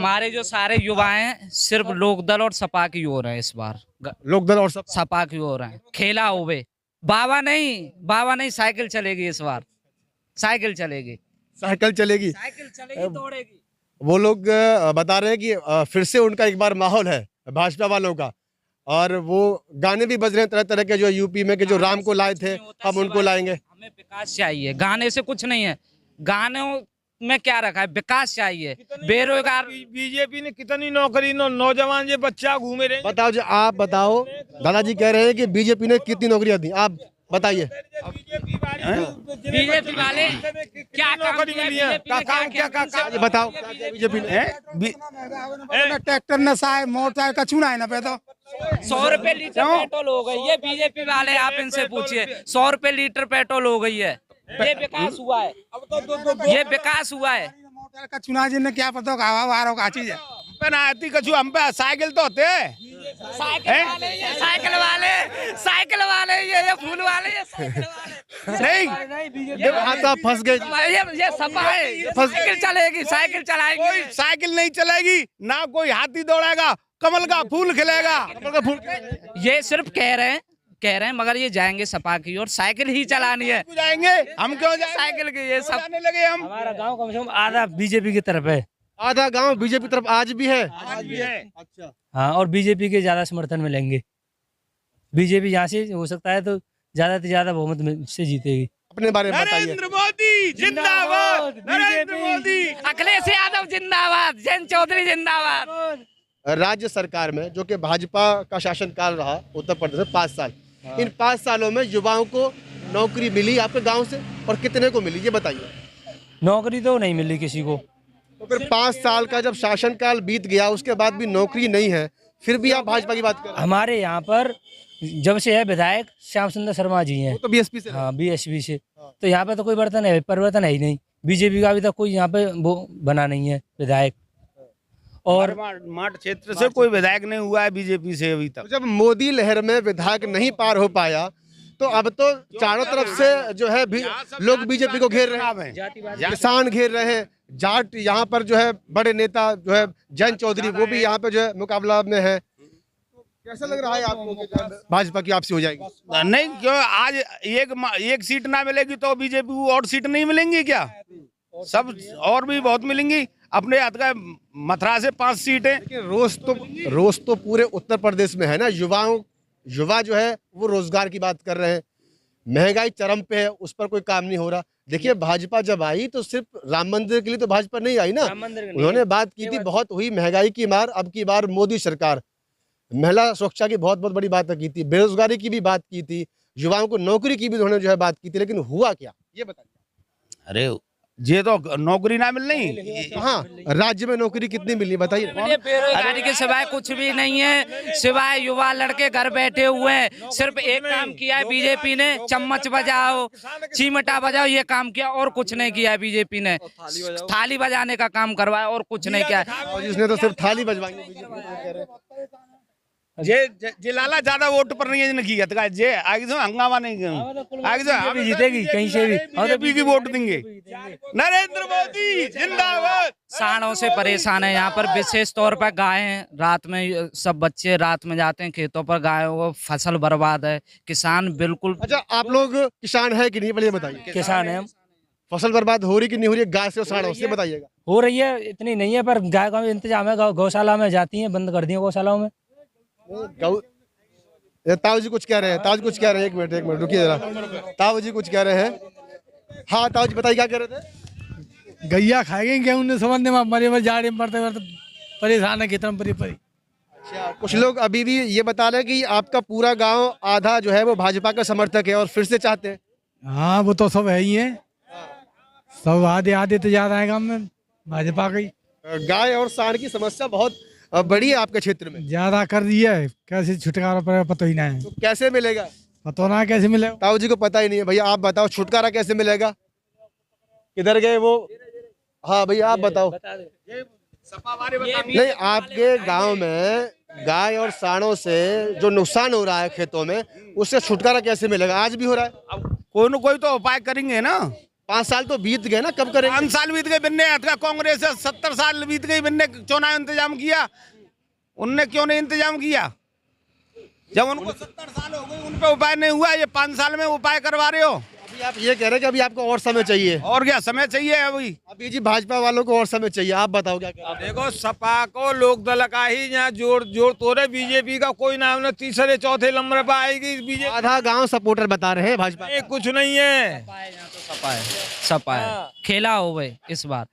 हमारे जो सारे युवा हैं सिर्फ लोकदल और सपा की ओर हैं इस बार। लोकदल और सब सपा की ओर हैं। खेला होवे बाबा नहीं साइकिल चलेगी इस बार। साइकिल चलेगी। साइकिल चलेगी। साइकिल चलेगी दौड़ेगी। वो लोग बता रहे हैं कि फिर से उनका एक बार माहौल है भाजपा वालों का, और वो गाने भी बज रहे हैं तरह तरह के, जो यूपी में के जो राम को लाए थे हम उनको लाएंगे। हमें विकास चाहिए, गाने से कुछ नहीं है। गानों में क्या रखा है, विकास चाहिए। बेरोजगार बीजेपी ने कितनी नौकरी नौजवान ये बच्चा घूमे रहे। बताओ जी, आप बताओ। दादाजी कह रहे हैं कि बीजेपी ने कितनी नौकरियां दी, आप बताइए। बीजेपी वाले क्या नौकरी मिली है? ये बताओ बीजेपी ने ट्रैक्टर नशा है, मोटरसाइकिल कछू ना है ना पे तो 100 रुपए लीटर पेट्रोल हो गई है। बीजेपी वाले आप इनसे पूछिए, 100 रुपए लीटर पेट्रोल हो गई है। ये विकास हुआ है, ये विकास हुआ है। मोटरसाइकिल कछू ना जिन्हें क्या पता वारों का चीज है। आती कछु हम पे साइकिल तो होते हैं। साइकिल वाले ये फूल वाले ये साइकिल वाले नहीं आप फंस गए। ये सपा है। साइकिल चलेगी, साइकिल चलाएगी। कोई साइकिल नहीं चलेगी, ना कोई हाथी दौड़ेगा, कमल का फूल खिलेगा। ये सिर्फ कह रहे हैं मगर ये जाएंगे सपा की और साइकिल ही चलानी है। जाएंगे हम, क्यों जाएंगे? साइकिल के ये सब जाने लगे हम। हमारा गांव कम से कम आधा बीजेपी की तरफ है। आधा गांव बीजेपी तरफ आज भी है। आज भी है। अच्छा, हाँ, और बीजेपी के ज्यादा समर्थन मिलेंगे। बीजेपी यहाँ से हो सकता है तो ज्यादा से ज्यादा बहुमत से जीतेगी। अपने बारे में बताइए। नरेंद्र मोदी जिंदाबाद, नरेंद्र मोदी। अखिलेश यादव जिंदाबाद, जयंत चौधरी जिंदाबाद। राज्य सरकार में जो कि भाजपा का शासनकाल रहा उत्तर प्रदेश में 5 साल, इन 5 सालों में युवाओं को नौकरी मिली आपके गांव से, और कितने को मिली ये बताइए। नौकरी तो नहीं मिली किसी को। तो फिर 5 साल का जब शासनकाल बीत गया उसके बाद भी नौकरी नहीं है, फिर भी आप भाजपा की बात कर रहे हैं। हमारे यहाँ पर जब से है विधायक श्याम सुंदर शर्मा जी हैं। वो तो बीएसपी से। हाँ, बीएसपी से। तो यहाँ पे तो कोई परिवर्तन है ही नहीं। बीजेपी का अभी तक कोई यहाँ पे वो बना नहीं है विधायक। और माठ क्षेत्र से कोई विधायक नहीं हुआ है बीजेपी से अभी तक। तो जब मोदी लहर में विधायक नहीं पार हो पाया तो अब तो चारों तरफ से जो है लोग बीजेपी को घेर रहे हैं। किसान घेर रहे हैं, जाट यहाँ पर जो है बड़े नेता जो है जयंत चौधरी वो भी यहाँ पे जो है मुकाबला में है। कैसा लग रहा है आपको कि भाजपा की वापसी हो जाएगी? नहीं, क्यों आज एक सीट ना मिलेगी तो बीजेपी को और सीट नहीं मिलेंगी क्या? सब और भी बहुत मिलेंगी। अपने हाथ का मथुरा से 5 सीटें। लेकिन रोज तो पूरे उत्तर प्रदेश में है ना। युवा जो है वो रोजगार की बात कर रहे हैं, महंगाई चरम पे है, उस पर कोई काम नहीं हो रहा। देखिए भाजपा जब आई तो सिर्फ राम मंदिर के लिए तो भाजपा नहीं आई ना, उन्होंने बात की थी, बहुत हुई महंगाई की मार। अब की बार मोदी सरकार महिला सुरक्षा की बहुत बड़ी बात की थी, बेरोजगारी की भी बात की थी, युवाओं को नौकरी की भी उन्होंने जो है बात की थी, लेकिन हुआ क्या ये बताइए। अरे ये तो नौकरी ना मिलनी। हाँ, राज्य में नौकरी कितनी मिली बताइए। बेरोजगारी के सिवाय कुछ भी नहीं है, सिवाय युवा लड़के घर बैठे हुए हैं। सिर्फ एक काम किया है बीजेपी ने, चम्मच बजाओ चिमटा बजाओ, ये काम किया और कुछ नहीं किया है बीजेपी ने। थाली बजाने का काम करवाया और कुछ नहीं किया। और जिसने तो सिर्फ थाली बजवाई। जे लाला ज्यादा वोट पर नहीं है जिन्हें किया था, जे आगे से हंगामा नहीं आगे से बीजेपी जीतेगी कहीं से भी। बीजेपी की वोट देंगे। नरेंद्र मोदी जिंदाबाद। सांडों से परेशान है यहाँ पर, विशेष तौर पर गाय हैं। रात में सब बच्चे रात में जाते हैं खेतों पर, गायों को फसल बर्बाद है, किसान बिल्कुल। अच्छा, आप लोग किसान है कि नहीं पहले बताइए। किसान है हम। फसल बर्बाद हो रही कि नहीं हो रही है गाय से और सांडों से बताइएगा। हो रही है, इतनी नहीं है, पर गाय का इंतजाम है। गौशाला में जाती है, बंद कर दी गौशालाओं में। ताऊ जी कुछ कह रहे हैं, ताऊ जी कुछ कह रहे हैं। एक मिनट रुकिए जरा, ताऊ जी कुछ कह रहे हैं। हाँ ताऊ जी बताइए क्या कह रहे थे। गैया खाएंगे गेहूं ने समझने में मरे जाड़े में पड़ते परेशान है कितना परी। अच्छा, कुछ लोग अभी भी ये बता रहे हैं कि आपका पूरा गांव आधा जो है वो भाजपा का समर्थक है और फिर से चाहते हैं। हाँ, वो तो सब है ही है, सब आधे तो ज्यादा है गाँव में भाजपा की। गाय और सांड की समस्या बहुत बड़ी है आपके क्षेत्र में, ज्यादा कर दिया है। कैसे छुटकारा पड़ेगा पता ही नहीं है। तो कैसे मिलेगा? पता ना कैसे मिलेगा, ताऊ जी को पता ही नहीं है। भैया आप बताओ छुटकारा कैसे मिलेगा? किधर गए वो? हाँ भैया आप बताओ। नहीं, आपके गांव में गाय और सांडों से जो नुकसान हो रहा है खेतों में, उससे छुटकारा कैसे मिलेगा? आज भी हो रहा है। अब कोई न कोई तो उपाय करेंगे ना। 5 साल तो बीत गए ना, कब करेंगे? 5 साल बीत गए, बिन्ने का कांग्रेस है 70 साल बीत गई, बिन्ने चुनाव इंतजाम किया, उनने क्यों नहीं इंतजाम किया? जब उनको 70 साल हो गए, उन पे उपाय नहीं हुआ, ये 5 साल में उपाय करवा रहे हो। अभी आप ये कह रहे हैं कि अभी आपको और समय चाहिए। और क्या समय चाहिए अभी जी भाजपा वालों को और समय चाहिए, आप बताओ क्या कह रहे हैं? देखो सपा को लोक दल का ही यहाँ जोड़ तो रहे, बीजेपी का कोई नाम नहीं, तीसरे चौथे नंबर पर आएगी बीजेपी। आधा गांव सपोर्टर बता रहे हैं भाजपा। कुछ नहीं है, सपा है, खेला हो गए इस बार।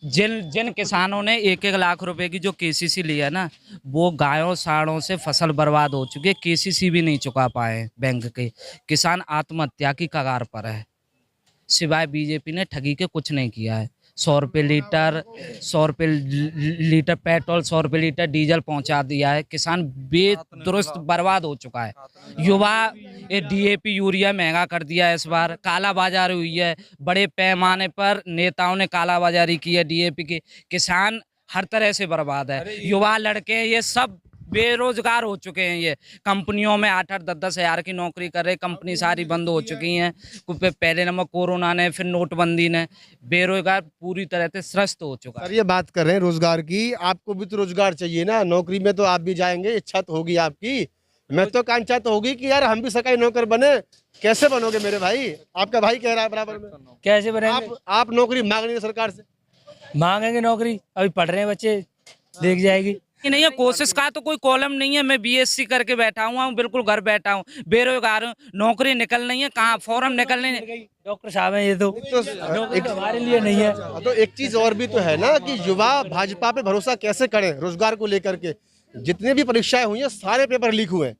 जिन किसानों ने 1-1 लाख रुपए की जो केसीसी लिया ना, वो गायों साड़ों से फसल बर्बाद हो चुकी है, केसीसी भी नहीं चुका पाए बैंक के। किसान आत्महत्या की कगार पर है, सिवाय बीजेपी ने ठगी के कुछ नहीं किया है। 100 रुपये लीटर पेट्रोल, 100 रुपये लीटर डीजल पहुंचा दिया है। किसान बेदुरुस्त बर्बाद हो चुका है। युवा ये डीएपी यूरिया महंगा कर दिया है, इस बार काला बाजारी हुई है, बड़े पैमाने पर नेताओं ने काला बाजारी की है डीएपी की। किसान हर तरह से बर्बाद है। युवा लड़के ये सब बेरोजगार हो चुके हैं। ये कंपनियों में 8-8, 10-10 हज़ार की नौकरी कर रहे, कंपनी सारी बंद हो चुकी हैं। पहले नंबर कोरोना ने, फिर नोटबंदी ने बेरोजगार पूरी तरह से त्रस्त हो चुका है। सर ये बात कर रहे हैं रोजगार की, आपको भी तो रोजगार चाहिए ना, नौकरी में तो आप भी जाएंगे, इच्छा तो होगी आपकी, महत्वाकांक्षा तो होगी कि यार हम भी सरकारी नौकर बने। कैसे बनोगे मेरे भाई? आपका भाई कह रहा है बराबर में, कैसे बनेंगे? आप नौकरी मांग रही है सरकार से? मांगेंगे नौकरी, अभी पढ़ रहे हैं बच्चे, देख जाएगी। नहीं है, कोशिश का तो कोई कॉलम नहीं है। मैं बीएससी करके बैठा हुआ हूँ, बिल्कुल घर बैठा हूँ, बेरोजगार हूँ, नौकरी निकल नहीं है, कहाँ फॉर्म निकलने। डॉक्टर साहब हैं ये तो हमारे लिए नहीं है। तो एक चीज और भी तो है ना कि युवा भाजपा पे भरोसा कैसे करें रोजगार को लेकर के? जितने भी परीक्षाएं हुई हैं सारे पेपर लीक हुए।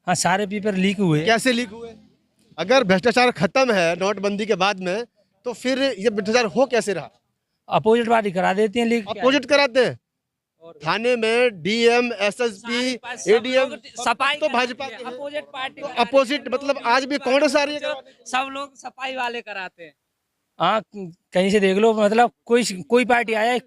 हाँ, सारे पेपर लीक हुए। कैसे लीक हुए? अगर भ्रष्टाचार खत्म है नोटबंदी के बाद में, तो फिर ये भ्रष्टाचार हो कैसे रहा? अपोजिट पार्टी करा देती है लीक। अपोजिट कराते हैं थाने में, डीएम, एसएसपी, एडीएम, सफाई तो भाजपा अपोजिट पार्टी। अपोजिट मतलब आज भी कांग्रेस आ रही है। सब लोग सफाई वाले कराते हैं। हाँ, कहीं से देख लो, मतलब कोई पार्टी आया है। हाँ,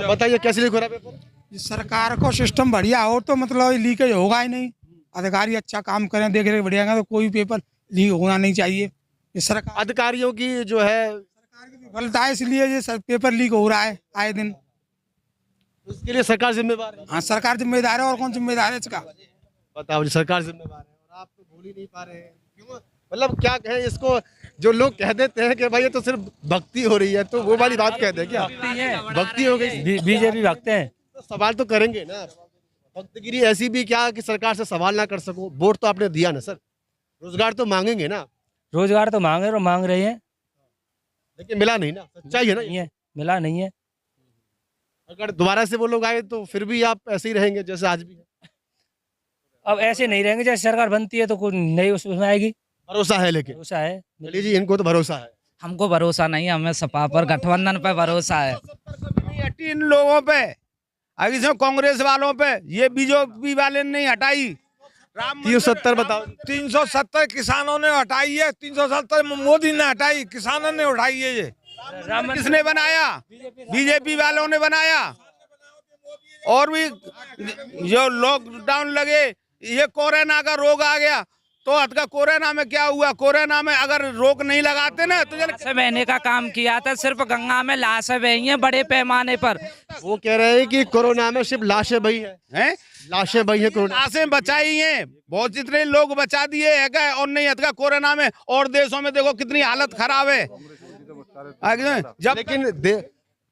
बताइए कैसे लीक हो रहा है पेपर? सरकार को सिस्टम बढ़िया हो तो मतलब लीकेज होगा ही नहीं। अधिकारी अच्छा काम करें, देख रेख बढ़िया तो कोई पेपर लीक होना नहीं चाहिए। ये सरकार अधिकारियों की जो है सरकार की विफलता है, इसलिए ये पेपर लीक हो रहा है आए दिन। उसके लिए सरकार जिम्मेवार है। हाँ, सरकार जिम्मेदार है, और कौन जिम्मेदार है इसका? बताओ जी, सरकार जिम्मेवार है और आप तो भूल ही नहीं पा रहे हैं। क्यों? मतलब क्या कहें इसको? जो लोग कह देते हैं कि भाई ये तो सिर्फ भक्ति हो रही है, तो वो वाली बात कहते हैं क्या? भक्ति हो गई? बीजेपी भक्त हैं। तो सवाल तो करेंगे ना। भक्तगिरी ऐसी भी क्या कि सरकार से सवाल ना कर सको? वोट तो आपने दिया ना सर, रोजगार तो मांगेंगे ना। रोजगार तो मांग रहे हैं, लेकिन मिला नहीं ना, सच्चाई है ना। नहीं है, मिला नहीं है। अगर दोबारा से वो लोग आए तो फिर भी आप ऐसे ही रहेंगे जैसे आज भी है? अब ऐसे नहीं रहेंगे, जैसे सरकार बनती है तो कोई नई उसमें आएगी। भरोसा है, लेकिन भरोसा है। चलिए जी, इनको तो भरोसा है। हमको भरोसा नहीं, हमें सपा पर, गठबंधन पर भरोसा है। नहीं हटी इन लोगों पे, आगे से कांग्रेस वालों पे, ये बीजेपी वाले ने नहीं हटाई। 370 बताओ। 370 किसानों ने हटाई है, 370 मोदी ने हटाई, किसानों ने उठाई है। ये किसने बनाया? बीजेपी वालों ने बनाया। और भी जो लॉकडाउन लगे, ये कोरोना का रोग आ गया, तो का कोरोना में क्या हुआ? कोरोना में अगर रोक नहीं लगाते ना तो लाशें बहने का काम किया था, सिर्फ गंगा में लाशें बही हैं बड़े पैमाने पर। वो कह रहे हैं कि कोरोना में सिर्फ लाशें बही हैं, लाशें बही है कोरोना। लाशें बचाई हैं, बहुत जितने लोग बचा दिए है क्या? और नहीं हटका कोरोना में। और देशों में देखो कितनी हालत खराब है। जब लेकिन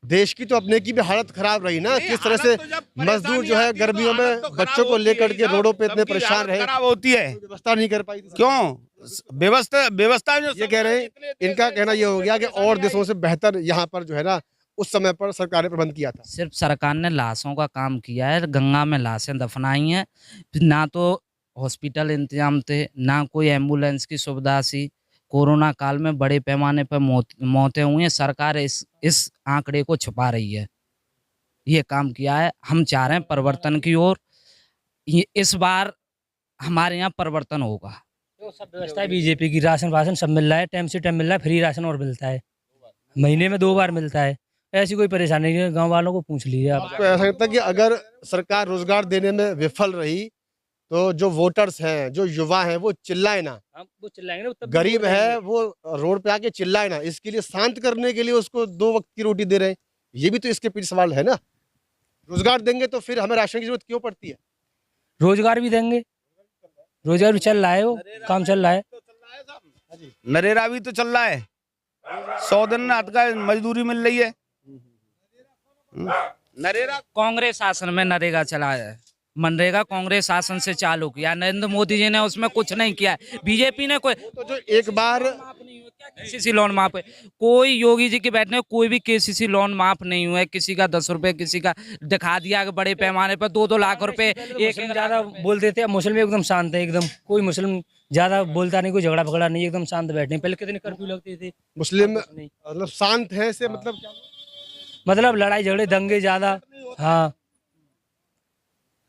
देश की तो अपने की भी हालत खराब रही ना। किस तरह से मजदूर जो है गर्मियों में बच्चों को लेकर के रोडों पे इतने परेशान रहे, खराब होती है। व्यवस्था नहीं कर पाई। क्यों व्यवस्था ये कह रहे हैं, इनका कहना ये हो गया कि और देशों से बेहतर यहाँ पर जो है ना उस समय पर सरकार ने प्रबंध किया था। सिर्फ सरकार ने लाशों का काम किया है, गंगा में लाशें दफनाई हैं। ना तो हॉस्पिटल इंतजाम थे, ना कोई एम्बुलेंस की सुविधा थी। कोरोना काल में बड़े पैमाने पर मौतें हुई हैं। सरकार इस आंकड़े को छुपा रही है। ये काम किया है। हम चाह रहे हैं परिवर्तन की ओर। इस बार हमारे यहाँ परिवर्तन होगा। सब व्यवस्था है बीजेपी की, राशन सब मिल रहा है, टाइम से टाइम मिल रहा है, फ्री राशन और मिलता है, महीने में 2 बार मिलता है। ऐसी कोई परेशानी नहीं है, गाँव वालों को पूछ लीजिए आप। आपको ऐसा लगता है कि अगर सरकार रोजगार देने में विफल रही तो जो वोटर्स हैं, जो युवा हैं, वो चिल्लाए ना, वो चिल्लाएंगे ना, गरीब है वो रोड पे आके चिल्लाए ना, इसके लिए शांत करने के लिए उसको 2 वक्त की रोटी दे रहे हैं। ये भी तो इसके पीछे सवाल है ना। रोजगार देंगे तो फिर हमें राशन की जरूरत क्यों पड़ती है? रोजगार भी देंगे, रोजगार भी चल रहा है, वो काम चल रहा है। नरेगा भी तो चल रहा है, 100 दिन रात का मजदूरी मिल रही है। नरेगा कांग्रेस शासन में नरेगा चला है, मनरेगा कांग्रेस शासन से चालू किया, नरेंद्र मोदी जी ने उसमें कुछ नहीं किया है। बीजेपी ने कोई तो जो एक बार केसीसी लोन माफ है, कोई योगी जी के बैठने कोई भी केसीसी लोन माफ नहीं हुआ है। किसी का 10 रुपए, किसी का दिखा दिया कि बड़े पैमाने पर 2-2 लाख रुपए एक ज्यादा बोलते थे, मुस्लिम एकदम शांत है, एकदम कोई मुस्लिम ज्यादा बोलता नहीं, कोई झगड़ा पकड़ा नहीं, एकदम शांत बैठे। पहले कितनी कर्फ्यू लगती थी, मुस्लिम नहीं। मतलब शांत है से मतलब क्या? मतलब लड़ाई झगड़े दंगे ज्यादा, हाँ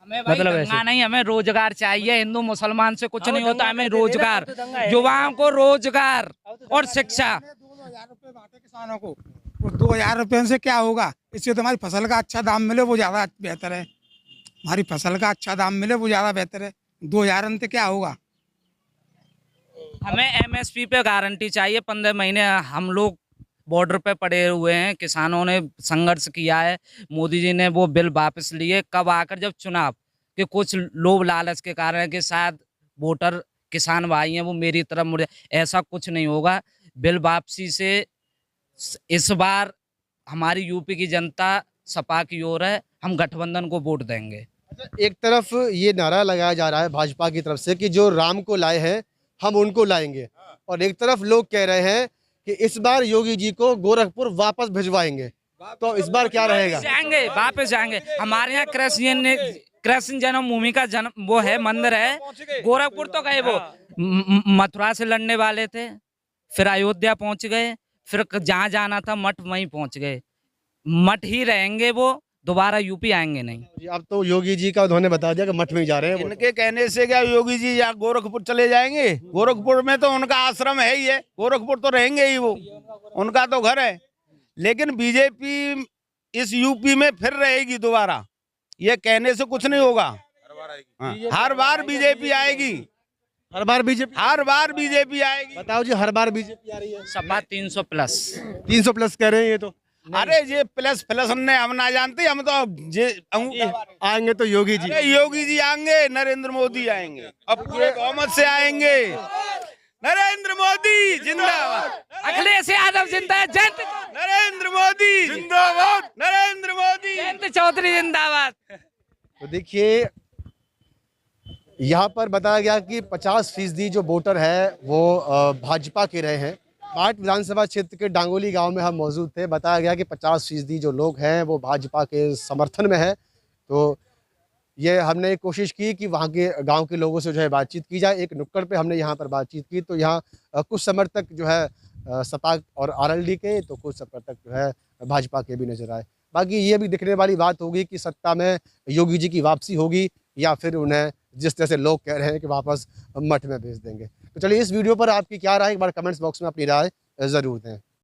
हमें भाई मतलब दंगा ऐसे। नहीं, हमें रोजगार चाहिए। हिंदू मुसलमान से कुछ नहीं होता, हमें रोजगार, युवाओं को रोजगार और शिक्षा। 2000 रुपये बांटे किसानों को, और 2000 रुपये से क्या होगा? इससे तो हमारी फसल का अच्छा दाम मिले वो ज़्यादा बेहतर है। हमारी फसल का अच्छा दाम मिले वो ज़्यादा बेहतर है। 2000 से क्या होगा? हमें एमएसपी पे गारंटी चाहिए। 15 महीने हम लोग बॉर्डर पे पड़े हुए हैं, किसानों ने संघर्ष किया है, मोदी जी ने वो बिल वापस लिए। कब आकर जब चुनाव के कुछ लोभ लालच के कारण कि शायद वोटर किसान भाई हैं वो मेरी तरफ मुड़े, ऐसा कुछ नहीं होगा। बिल वापसी से इस बार हमारी यूपी की जनता सपा की ओर है, हम गठबंधन को वोट देंगे। एक तरफ ये नारा लगाया जा रहा है भाजपा की तरफ से कि जो राम को लाए हैं हम उनको लाएंगे, और एक तरफ लोग कह रहे हैं कि इस बार योगी जी को गोरखपुर वापस भिजवाएंगे। तो इस बार क्या रहेगा? जाएंगे, वापस जाएंगे। हमारे यहाँ कृष्ण जन्मभूमि का जन्म वो है, मंदिर है। गोरखपुर तो गए, वो मथुरा से लड़ने वाले थे, फिर अयोध्या पहुंच गए, फिर जहाँ जाना था मठ वहीं पहुंच गए। मठ ही रहेंगे वो, दोबारा यूपी आएंगे नहीं। अब तो योगी जी का उन्होंने बता दिया कि मठ में ही जा रहे हैं वो। इनके कहने से क्या योगी जी या गोरखपुर चले जाएंगे? गोरखपुर में तो उनका आश्रम है ही है, गोरखपुर तो रहेंगे ही, वो उनका तो घर है। लेकिन बीजेपी इस यूपी में फिर रहेगी दोबारा, ये कहने से कुछ नहीं होगा। हाँ, हर बार बीजेपी आएगी, हर बार बीजेपी, हर बार बीजेपी आएगी। बताओ जी, हर बार बीजेपी आ रही है। सपा 300 प्लस 300 प्लस कह रहे हैं ये तो। अरे ये प्लस प्लस हम ना जानते, हम तो आएंगे तो योगी जी, अरे योगी जी आएंगे, नरेंद्र मोदी आएंगे, अब पूरे बहुमत से आएंगे। नरेंद्र मोदी जिंदाबाद, अखिलेश यादव जिंदाबाद, जयंत नरेंद्र मोदी जिंदाबाद, नरेंद्र मोदी, जयंत चौधरी जिंदाबाद। तो देखिए यहाँ पर बताया गया कि 50% जो वोटर है वो भाजपा के रहे हैं। पाट विधानसभा क्षेत्र के डांगोली गांव में हम मौजूद थे। बताया गया कि 50% जो लोग हैं वो भाजपा के समर्थन में है। तो ये हमने कोशिश की कि वहाँ के गांव के लोगों से जो है बातचीत की जाए। एक नुक्कड़ पे हमने यहाँ पर बातचीत की, तो यहाँ कुछ समर्थक जो है सपा और आरएलडी के, तो कुछ समर्थक जो है भाजपा के भी नजर आए। बाकी ये भी दिखने वाली बात होगी कि सत्ता में योगी जी की वापसी होगी या फिर उन्हें जिस तरह से लोग कह रहे हैं कि वापस मठ में भेज देंगे। तो चलिए, इस वीडियो पर आपकी क्या राय, एक बार कमेंट्स बॉक्स में अपनी राय ज़रूर दें।